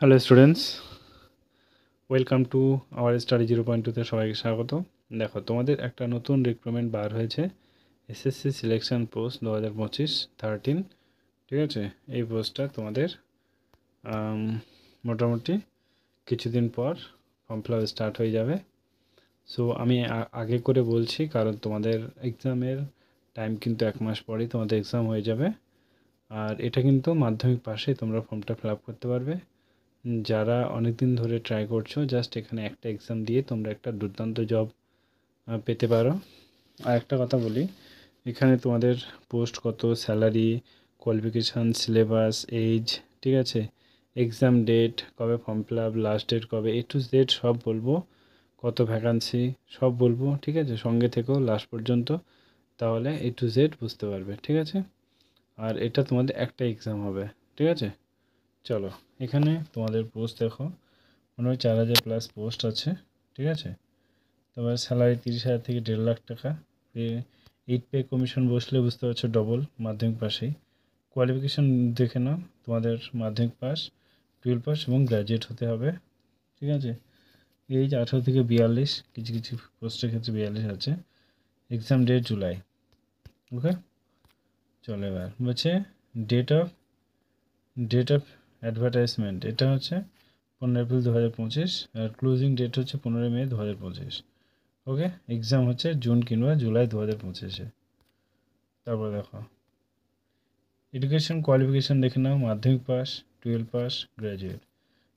Hello students, welcome to our study 0.2তে সবাইকে স্বাগত। দেখো, তোমাদের একটা নতুন রিক্রুটমেন্ট বার হয়েছে, এসএসসি সিলেকশন পোস্ট 2025-13। ঠিক আছে, এই পোস্টটা তোমাদের মোটামুটি কিছুদিন পর ফর্ম ফিল আপ স্টার্ট হয়ে যাবে। সো আমি আগে করে বলছি, কারণ তোমাদের এক্সামের টাইম কিন্তু 1 মাস পরেই তোমাদের এক্সাম হয়ে যাবে। আর এটা কিন্তু মাধ্যমিক পাশেই তোমরা ফর্মটা ফিল আপ করতে পারবে। যারা অনেক দিন ধরে ট্রাই করছো, জাস্ট এখানে একটা এক্সাম দিয়ে তোমরা একটা দুর্দান্ত জব পেতে পারো। আর একটা কথা বলি, এখানে তোমাদের পোস্ট কত, স্যালারি, কোয়ালিফিকেশান, সিলেবাস, এজ, ঠিক আছে, এক্সাম ডেট, কবে form fill up, last date কবে, A to Z সব বলবো, কত ভ্যাকান্সি সব বলবো। ঠিক আছে, সঙ্গে থেকেও লাস্ট পর্যন্ত, তাহলে A to Z বুঝতে পারবে। ঠিক আছে, আর এটা তোমাদের একটা এক্সাম হবে। ঠিক আছে, চলো এখানে তোমাদের পোস্ট দেখো, মনে হয় 4,000+ পোস্ট আছে। ঠিক আছে, তোমার স্যালারি 30,000 থেকে 1.5 লাখ টাকা। 8 পে কমিশন বসলে বুঝতে পারছো ডবল মাধ্যমিক পাশেই। কোয়ালিফিকেশান দেখে নাও, তোমাদের মাধ্যমিক পাস, 12 পাস এবং গ্র্যাজুয়েট হতে হবে। ঠিক আছে, এজ 18 থেকে 42, কিছু কিছু পোস্টের ক্ষেত্রে 42 আছে। Exam date July. ওকে, চলো এবার বলছে ডেট অফ অ্যাডভার্টাইজমেন্ট, এটা হচ্ছে 15 এপ্রিল 2025, আর ক্লোজিং ডেট হচ্ছে 15 মে 2025। ওকে, এক্সাম হচ্ছে জুন কিংবা জুলাই 2025-এ। তারপর দেখো, এডুকেশন কোয়ালিফিকেশান দেখে নাও, মাধ্যমিক পাস, 12 পাস, গ্র্যাজুয়েট।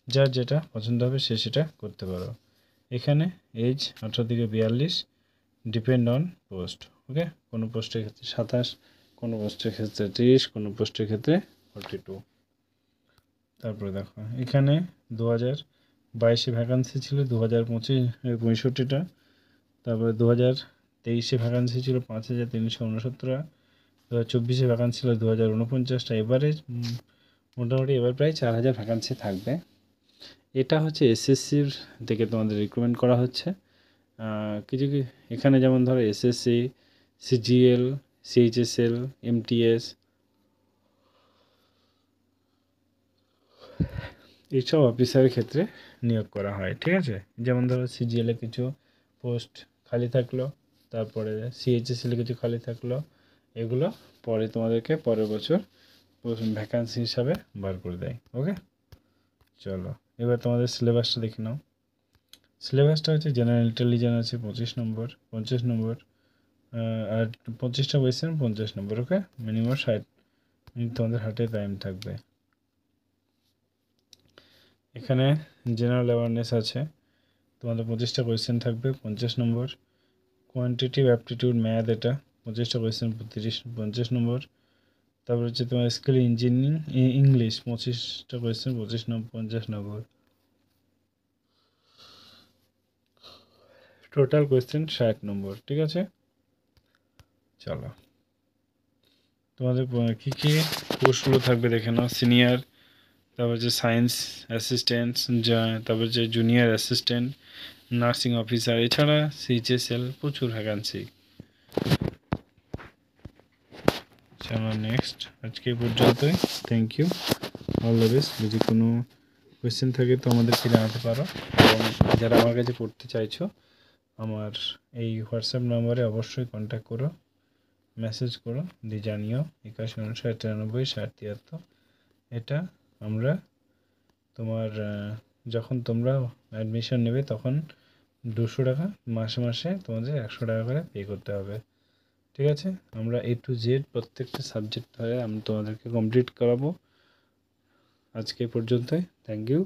যার যেটা পছন্দ হবে সে সেটা করতে পারো। এখানে এজ 18 থেকে 42, ডিপেন্ড অন পোস্ট। ওকে, কোনো পোস্টের ক্ষেত্রে 27, কোনো পোস্টের ক্ষেত্রে 30, কোনো পোস্টের ক্ষেত্রে 42। তারপরে দেখো, এখানে 2022-এ ভ্যাকান্সি ছিল 6565টা। তারপরে 2023-এ ভ্যাকান্সি ছিল 5369টা। 2024-এ ভ্যাকান্সি ছিল 2049টা। এবারে মোটামুটি এবার প্রায় 4,000 ভ্যাকান্সি থাকবে। এটা হচ্ছে এসএসসির থেকে তোমাদের রিক্রুটমেন্ট করা হচ্ছে। কিছু এখানে যেমন ধরো এসএসসি, সিজিএল, সিএইচএসএল, এমটিএস, এইসব অফিসারের ক্ষেত্রে নিয়োগ করা হয়। ঠিক আছে, যেমন ধরো সিজিএলে কিছু পোস্ট খালি থাকলো, তারপরে সিএইচএসএলে কিছু খালি থাকলো, এগুলো পরে তোমাদেরকে পরের বছর ভ্যাকান্সি হিসাবে বার করে দেয়। ওকে, চলো এবার তোমাদের সিলেবাসটা দেখে নাও। সিলেবাসটা হচ্ছে জেনারেল ইন্টেলিজেন্স আছে 25 নম্বর, 50 নম্বর, আর 25টা কোয়েশ্চেন 50 নম্বর। ওকে, মিনিমাম 60 মিনিট তোমাদের হাতে টাইম থাকবে। এখানে জেনারেল অ্যাওয়ারনেস আছে, তোমাদের 25টা কোয়েশ্চেন থাকবে, 50 নম্বর। কোয়ান্টিটিভ অ্যাপটিটিউড ম্যাথ, এটা 25টা কোয়েশ্চেন 50 নম্বর। তারপর হচ্ছে তোমার স্কিল ইঞ্জিনিয়ারিং ইংলিশ, 25টা কোয়েশ্চেন 50 নম্বর। টোটাল কোয়েশ্চেন 60 নম্বর। ঠিক আছে, চলো তোমাদের কী কী পোস্টগুলো থাকবে দেখে নাও। সিনিয়র, তারপর যে সায়েন্স অ্যাসিস্ট্যান্ট, তারপর যে জুনিয়র অ্যাসিস্ট্যান্ট, নার্সিং অফিসার, এছাড়া সিএইচএসএল, প্রচুর ভ্যাকান্সি। চলো নেক্সট, আজকে এই পর্যন্তই। Thank you, all the best. যদি কোনো কোয়েশ্চেন থাকে তো আমাদেরকে জানাতে পারো, এবং যারা আমার কাছে পড়তে চাইছো, আমার এই হোয়াটসঅ্যাপ নম্বরে অবশ্যই কন্ট্যাক্ট করো, মেসেজ করো, দিয়ে জানিও 81 59 93 60 73। এটা আমরা তোমার যখন তোমরা অ্যাডমিশন নেবে তখন 200 টাকা মাসে মাসে তোমাদের 100 টাকা করে পে করতে হবে। ঠিক আছে, আমরা A to Z প্রত্যেকটা সাবজেক্ট ধরে আমি তোমাদেরকে কমপ্লিট করাবো। আজকে এই পর্যন্তই, থ্যাংক ইউ।